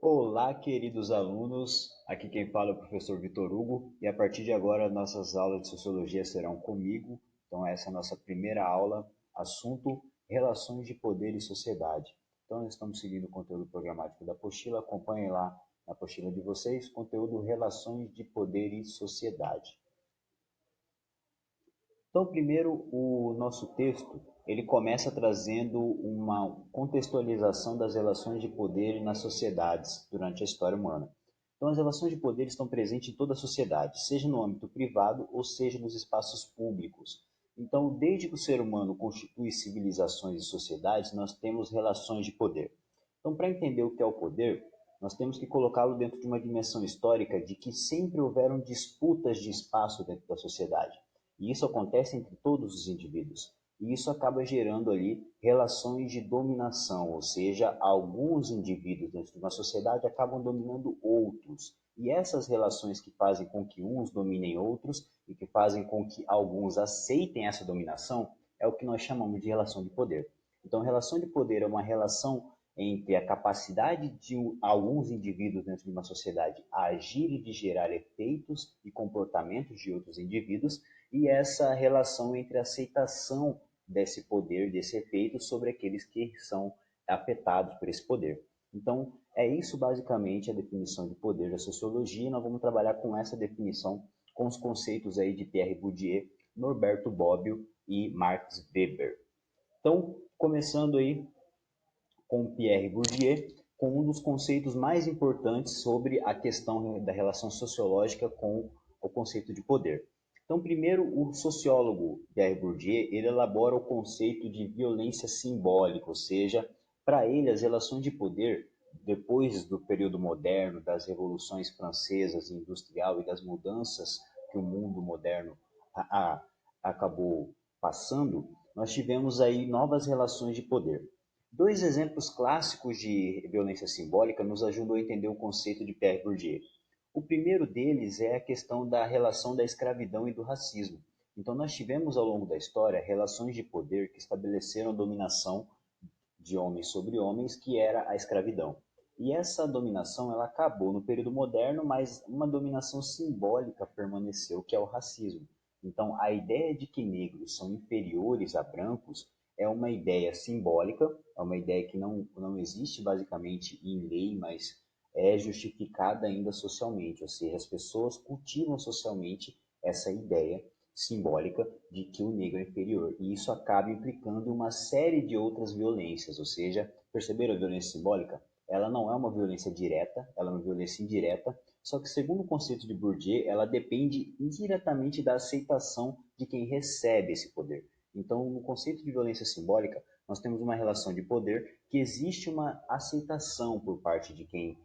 Olá, queridos alunos. Aqui quem fala é o professor Vitor Hugo e a partir de agora nossas aulas de sociologia serão comigo. Então essa é a nossa primeira aula, assunto relações de poder e sociedade. Então nós estamos seguindo o conteúdo programático da apostila. Acompanhem lá na apostila de vocês, conteúdo relações de poder e sociedade. Então, primeiro, o nosso texto, ele começa trazendo uma contextualização das relações de poder nas sociedades durante a história humana. Então, as relações de poder estão presentes em toda a sociedade, seja no âmbito privado ou seja nos espaços públicos. Então, desde que o ser humano constitui civilizações e sociedades, nós temos relações de poder. Então, para entender o que é o poder, nós temos que colocá-lo dentro de uma dimensão histórica de que sempre houveram disputas de espaço dentro da sociedade. E isso acontece entre todos os indivíduos. E isso acaba gerando ali relações de dominação, ou seja, alguns indivíduos dentro de uma sociedade acabam dominando outros. E essas relações que fazem com que uns dominem outros e que fazem com que alguns aceitem essa dominação é o que nós chamamos de relação de poder. Então, relação de poder é uma relação entre a capacidade de alguns indivíduos dentro de uma sociedade agir e de gerar efeitos e comportamentos de outros indivíduos e essa relação entre a aceitação desse poder, desse efeito sobre aqueles que são afetados por esse poder. Então, é isso basicamente a definição de poder da sociologia, e nós vamos trabalhar com essa definição, com os conceitos aí de Pierre Bourdieu, Norberto Bobbio e Max Weber. Então, começando aí com Pierre Bourdieu, com um dos conceitos mais importantes sobre a questão da relação sociológica com o conceito de poder. Então, primeiro, o sociólogo Pierre Bourdieu, ele elabora o conceito de violência simbólica, ou seja, para ele as relações de poder, depois do período moderno, das revoluções francesas, industrial e das mudanças que o mundo moderno acabou passando, nós tivemos aí novas relações de poder. Dois exemplos clássicos de violência simbólica nos ajudam a entender o conceito de Pierre Bourdieu. O primeiro deles é a questão da relação da escravidão e do racismo. Então, nós tivemos ao longo da história relações de poder que estabeleceram dominação de homens sobre homens, que era a escravidão. E essa dominação ela acabou no período moderno, mas uma dominação simbólica permaneceu, que é o racismo. Então, a ideia de que negros são inferiores a brancos é uma ideia simbólica, é uma ideia que não existe basicamente em lei, mas é justificada ainda socialmente, ou seja, as pessoas cultivam socialmente essa ideia simbólica de que o negro é inferior. E isso acaba implicando uma série de outras violências, ou seja, perceberam a violência simbólica? Ela não é uma violência direta, ela é uma violência indireta, só que segundo o conceito de Bourdieu, ela depende indiretamente da aceitação de quem recebe esse poder. Então, no conceito de violência simbólica, nós temos uma relação de poder que existe uma aceitação por parte de quem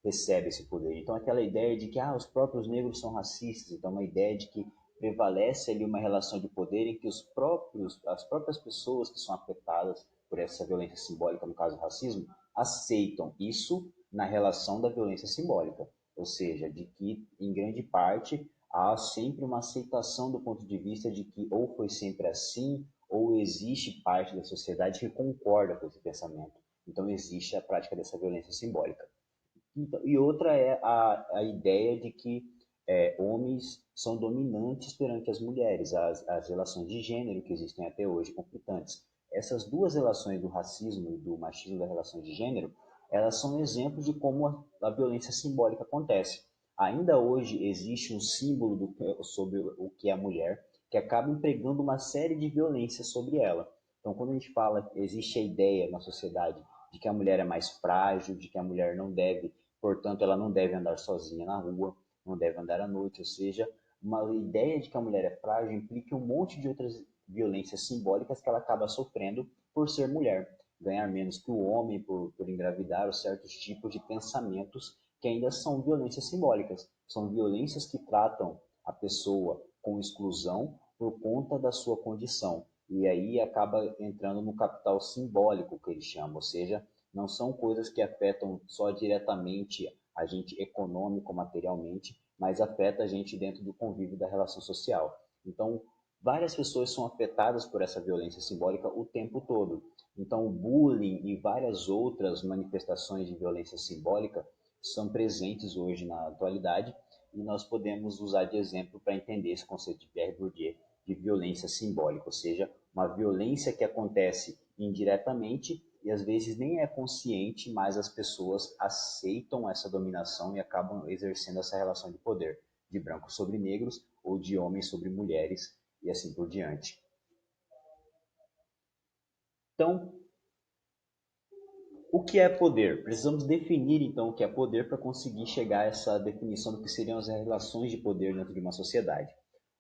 recebe esse poder. Então, aquela ideia de que os próprios negros são racistas, então uma ideia de que prevalece ali uma relação de poder em que as próprias pessoas que são afetadas por essa violência simbólica, no caso o racismo, aceitam isso na relação da violência simbólica. Ou seja, de que, em grande parte, há sempre uma aceitação do ponto de vista de que ou foi sempre assim, ou existe parte da sociedade que concorda com esse pensamento. Então, existe a prática dessa violência simbólica. Então, e outra é a ideia de que homens são dominantes perante as mulheres, as relações de gênero que existem até hoje conflitantes. Essas duas relações do racismo e do machismo da relação de gênero, elas são exemplos de como a violência simbólica acontece. Ainda hoje existe um símbolo sobre o que é a mulher, que acaba empregando uma série de violências sobre ela. Então, quando a gente fala, existe a ideia na sociedade de que a mulher é mais frágil, de que a mulher não deve, portanto, ela não deve andar sozinha na rua, não deve andar à noite, ou seja, uma ideia de que a mulher é frágil implica um monte de outras violências simbólicas que ela acaba sofrendo por ser mulher, ganhar menos que o homem, por engravidar, ou certos tipos de pensamentos que ainda são violências simbólicas, são violências que tratam a pessoa com exclusão por conta da sua condição. E aí acaba entrando no capital simbólico que eles chamam, ou seja, não são coisas que afetam só diretamente a gente econômico, materialmente, mas afeta a gente dentro do convívio da relação social. Então, várias pessoas são afetadas por essa violência simbólica o tempo todo. Então, o bullying e várias outras manifestações de violência simbólica são presentes hoje na atualidade e nós podemos usar de exemplo para entender esse conceito de Pierre Bourdieu de violência simbólica, ou seja, uma violência que acontece indiretamente e às vezes nem é consciente, mas as pessoas aceitam essa dominação e acabam exercendo essa relação de poder, de brancos sobre negros ou de homens sobre mulheres e assim por diante. Então, o que é poder? Precisamos definir então o que é poder para conseguir chegar a essa definição do que seriam as relações de poder dentro de uma sociedade.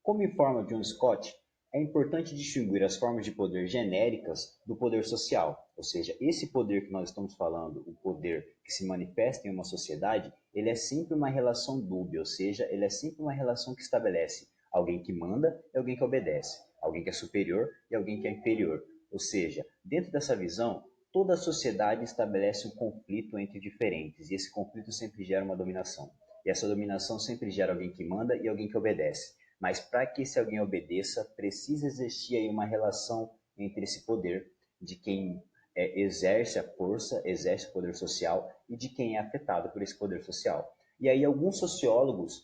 Como informa John Scott, é importante distinguir as formas de poder genéricas do poder social, ou seja, esse poder que nós estamos falando, o poder que se manifesta em uma sociedade, ele é sempre uma relação dúbia, ou seja, ele é sempre uma relação que estabelece alguém que manda e alguém que obedece, alguém que é superior e alguém que é inferior. Ou seja, dentro dessa visão, toda a sociedade estabelece um conflito entre diferentes, e esse conflito sempre gera uma dominação. E essa dominação sempre gera alguém que manda e alguém que obedece. Mas para que esse alguém obedeça, precisa existir aí uma relação entre esse poder de quem exerce a força, exerce o poder social e de quem é afetado por esse poder social. E aí alguns sociólogos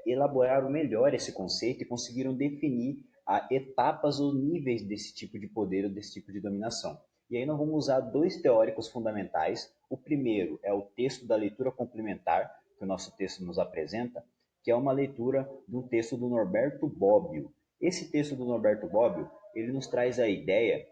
elaboraram melhor esse conceito e conseguiram definir etapas ou níveis desse tipo de poder ou desse tipo de dominação. E aí nós vamos usar dois teóricos fundamentais. O primeiro é o texto da leitura complementar, que o nosso texto nos apresenta, que é uma leitura de um texto do Norberto Bobbio. Esse texto do Norberto Bobbio, ele nos traz a ideia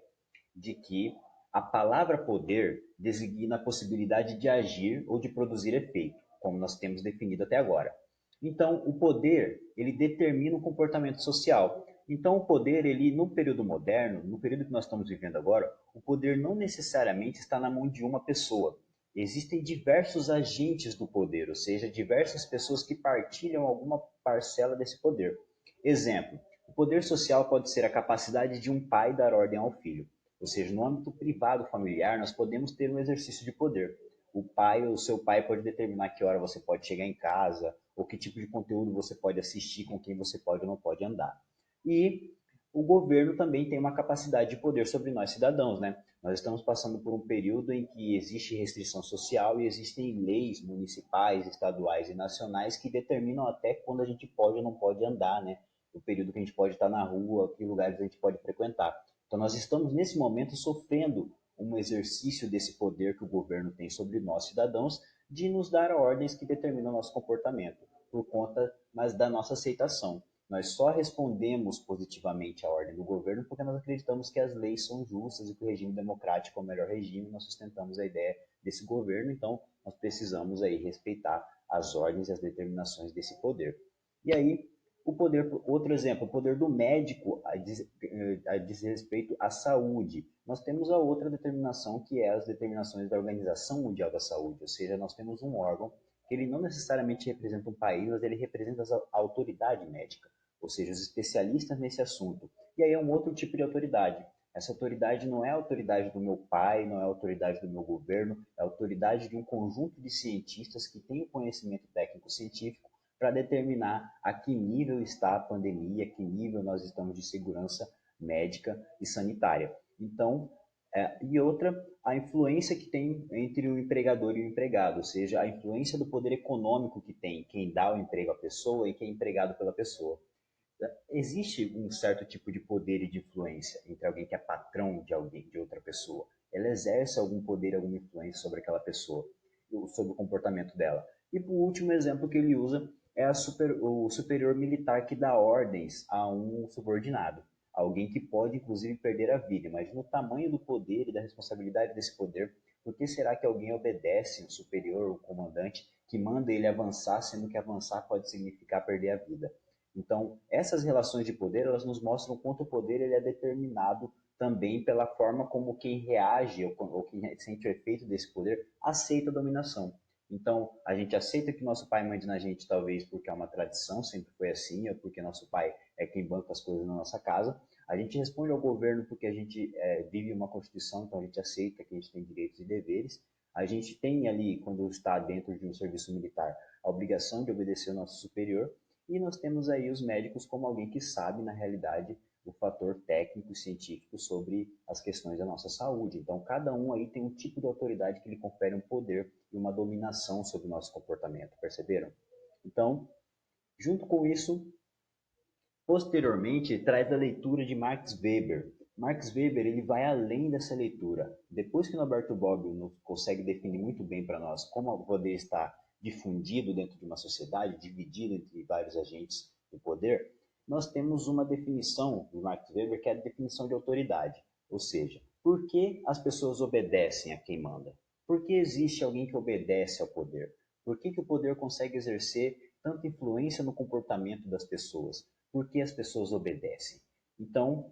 de que a palavra poder designa a possibilidade de agir ou de produzir efeito, como nós temos definido até agora. Então, o poder, ele determina o comportamento social. Então, o poder, ele no período moderno, no período que nós estamos vivendo agora, o poder não necessariamente está na mão de uma pessoa. Existem diversos agentes do poder, ou seja, diversas pessoas que partilham alguma parcela desse poder. Exemplo, o poder social pode ser a capacidade de um pai dar ordem ao filho. Ou seja, no âmbito privado familiar, nós podemos ter um exercício de poder. O seu pai pode determinar que hora você pode chegar em casa, ou que tipo de conteúdo você pode assistir, com quem você pode ou não pode andar. E o governo também tem uma capacidade de poder sobre nós cidadãos, né? Nós estamos passando por um período em que existe restrição social e existem leis municipais, estaduais e nacionais que determinam até quando a gente pode ou não pode andar, né? O período que a gente pode estar na rua, que lugares a gente pode frequentar. Então, nós estamos, nesse momento, sofrendo um exercício desse poder que o governo tem sobre nós, cidadãos, de nos dar ordens que determinam o nosso comportamento, por conta da nossa aceitação. Nós só respondemos positivamente à ordem do governo porque nós acreditamos que as leis são justas e que o regime democrático é o melhor regime, nós sustentamos a ideia desse governo, então nós precisamos aí respeitar as ordens e as determinações desse poder. E aí, o poder, outro exemplo, o poder do médico a diz respeito à saúde. Nós temos a outra determinação, que é as determinações da Organização Mundial da Saúde, ou seja, nós temos um órgão que ele não necessariamente representa um país, mas ele representa a autoridade médica, ou seja, os especialistas nesse assunto. E aí é um outro tipo de autoridade. Essa autoridade não é a autoridade do meu pai, não é a autoridade do meu governo, é a autoridade de um conjunto de cientistas que têm o conhecimento técnico-científico para determinar a que nível está a pandemia, a que nível nós estamos de segurança médica e sanitária. Então, e outra, a influência que tem entre o empregador e o empregado, ou seja, a influência do poder econômico que tem quem dá o emprego à pessoa e quem é empregado pela pessoa. Existe um certo tipo de poder e de influência entre alguém que é patrão de alguém, de outra pessoa. Ela exerce algum poder, alguma influência sobre aquela pessoa, sobre o comportamento dela. E por último exemplo que ele usa é o superior militar que dá ordens a um subordinado. Alguém que pode, inclusive, perder a vida. Imagina o tamanho do poder e da responsabilidade desse poder. Por que será que alguém obedece o superior, o comandante, que manda ele avançar, sendo que avançar pode significar perder a vida? Então, essas relações de poder, elas nos mostram quanto o poder ele é determinado também pela forma como quem reage ou quem sente o efeito desse poder aceita a dominação. Então, a gente aceita que nosso pai mande na gente, talvez porque é uma tradição, sempre foi assim, ou porque nosso pai é quem banca as coisas na nossa casa. A gente responde ao governo porque a gente vive uma constituição, então a gente aceita que a gente tem direitos e deveres. A gente tem ali, quando está dentro de um serviço militar, a obrigação de obedecer ao nosso superior. E nós temos aí os médicos como alguém que sabe, na realidade, o fator técnico e científico sobre as questões da nossa saúde. Então, cada um aí tem um tipo de autoridade que lhe confere um poder e uma dominação sobre o nosso comportamento, perceberam? Então, junto com isso, posteriormente, traz a leitura de Max Weber. Max Weber ele vai além dessa leitura. Depois que Norberto Bobbio consegue definir muito bem para nós como o poder está difundido dentro de uma sociedade, dividido entre vários agentes do poder, nós temos uma definição de Max Weber que é a definição de autoridade. Ou seja, por que as pessoas obedecem a quem manda? Por que existe alguém que obedece ao poder? Por que o poder consegue exercer tanta influência no comportamento das pessoas? Por que as pessoas obedecem? Então,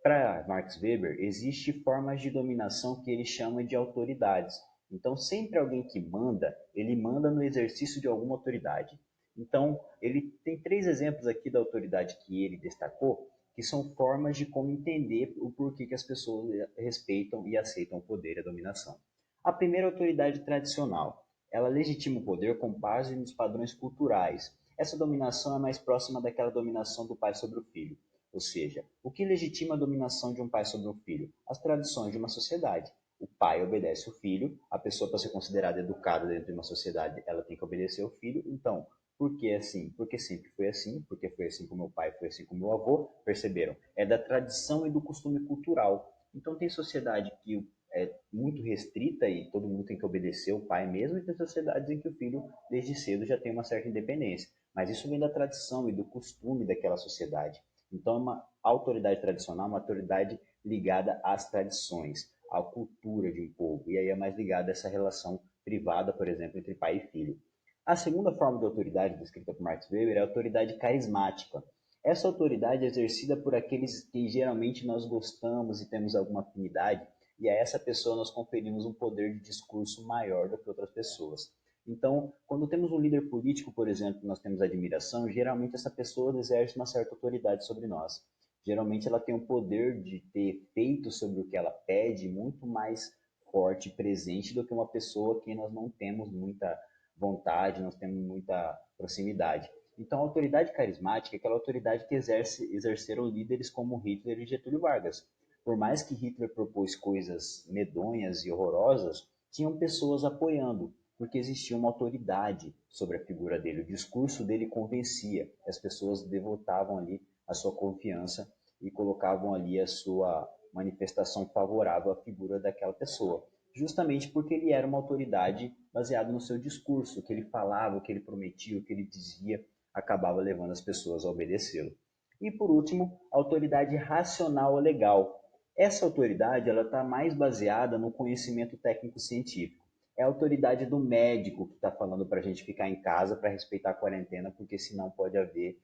para Max Weber, existem formas de dominação que ele chama de autoridades. Então, sempre alguém que manda, ele manda no exercício de alguma autoridade. Então, ele tem 3 exemplos aqui da autoridade que ele destacou, que são formas de como entender o porquê que as pessoas respeitam e aceitam o poder e a dominação. A primeira autoridade tradicional. Ela legitima o poder com base nos padrões culturais. Essa dominação é mais próxima daquela dominação do pai sobre o filho. Ou seja, o que legitima a dominação de um pai sobre um filho? As tradições de uma sociedade. O pai obedece o filho, a pessoa para ser considerada educada dentro de uma sociedade, ela tem que obedecer o filho. Então, por que assim? Porque sempre foi assim, porque foi assim com meu pai, foi assim com meu avô, perceberam? É da tradição e do costume cultural. Então tem sociedade que é muito restrita e todo mundo tem que obedecer o pai mesmo, e tem sociedades em que o filho, desde cedo, já tem uma certa independência. Mas isso vem da tradição e do costume daquela sociedade. Então, uma autoridade tradicional, uma autoridade ligada às tradições, à cultura de um povo, e aí é mais ligada a essa relação privada, por exemplo, entre pai e filho. A segunda forma de autoridade descrita por Max Weber é a autoridade carismática. Essa autoridade é exercida por aqueles que geralmente nós gostamos e temos alguma afinidade, e a essa pessoa nós conferimos um poder de discurso maior do que outras pessoas. Então, quando temos um líder político, por exemplo, nós temos admiração, geralmente essa pessoa exerce uma certa autoridade sobre nós. Geralmente ela tem o poder de ter efeito sobre o que ela pede muito mais forte e presente do que uma pessoa que nós não temos muita vontade, nós temos muita proximidade. Então, a autoridade carismática é aquela autoridade que exerceram líderes como Hitler e Getúlio Vargas. Por mais que Hitler propôs coisas medonhas e horrorosas, tinham pessoas apoiando, porque existia uma autoridade sobre a figura dele. O discurso dele convencia, as pessoas devotavam ali a sua confiança e colocavam ali a sua manifestação favorável à figura daquela pessoa, justamente porque ele era uma autoridade baseada no seu discurso, o que ele falava, o que ele prometia, o que ele dizia, acabava levando as pessoas a obedecê-lo. E por último, a autoridade racional ou legal. Essa autoridade ela está mais baseada no conhecimento técnico-científico. É a autoridade do médico que está falando para a gente ficar em casa para respeitar a quarentena, porque senão pode haver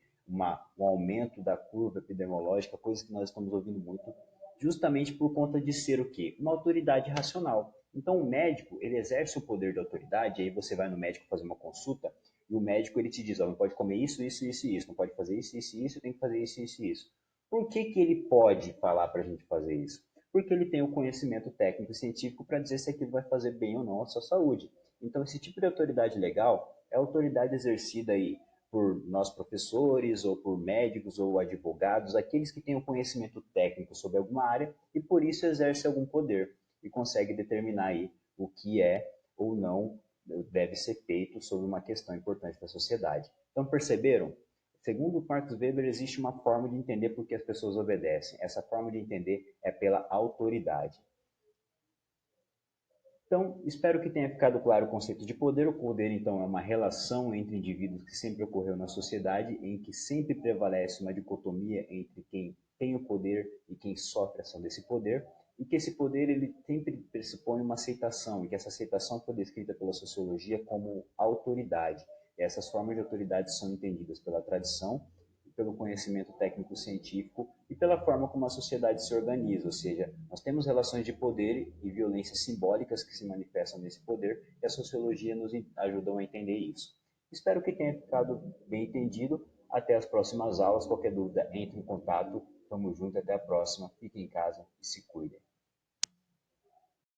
um aumento da curva epidemiológica, coisa que nós estamos ouvindo muito, justamente por conta de ser o quê? Uma autoridade racional. Então, o médico, ele exerce o poder de autoridade, e aí você vai no médico fazer uma consulta, e o médico ele te diz, não pode comer isso, isso, isso e isso, não pode fazer isso, isso e isso, tem que fazer isso, isso e isso. Por que, que ele pode falar para a gente fazer isso? Porque ele tem o conhecimento técnico e científico para dizer se aquilo vai fazer bem ou não à sua saúde. Então, esse tipo de autoridade legal é a autoridade exercida aí por nós professores, ou por médicos, ou advogados, aqueles que têm o conhecimento técnico sobre alguma área e por isso exerce algum poder e consegue determinar aí o que é ou não deve ser feito sobre uma questão importante da sociedade. Então, perceberam? Segundo Marx Weber, existe uma forma de entender por que as pessoas obedecem. Essa forma de entender é pela autoridade. Então, espero que tenha ficado claro o conceito de poder. O poder, então, é uma relação entre indivíduos que sempre ocorreu na sociedade, em que sempre prevalece uma dicotomia entre quem tem o poder e quem sofre a ação desse poder, e que esse poder ele sempre pressupõe uma aceitação, e que essa aceitação foi descrita pela sociologia como autoridade. E essas formas de autoridade são entendidas pela tradição, pelo conhecimento técnico-científico e pela forma como a sociedade se organiza, ou seja, nós temos relações de poder e violências simbólicas que se manifestam nesse poder e a sociologia nos ajuda a entender isso. Espero que tenha ficado bem entendido. Até as próximas aulas. Qualquer dúvida, entre em contato. Tamo junto, até a próxima. Fiquem em casa e se cuidem.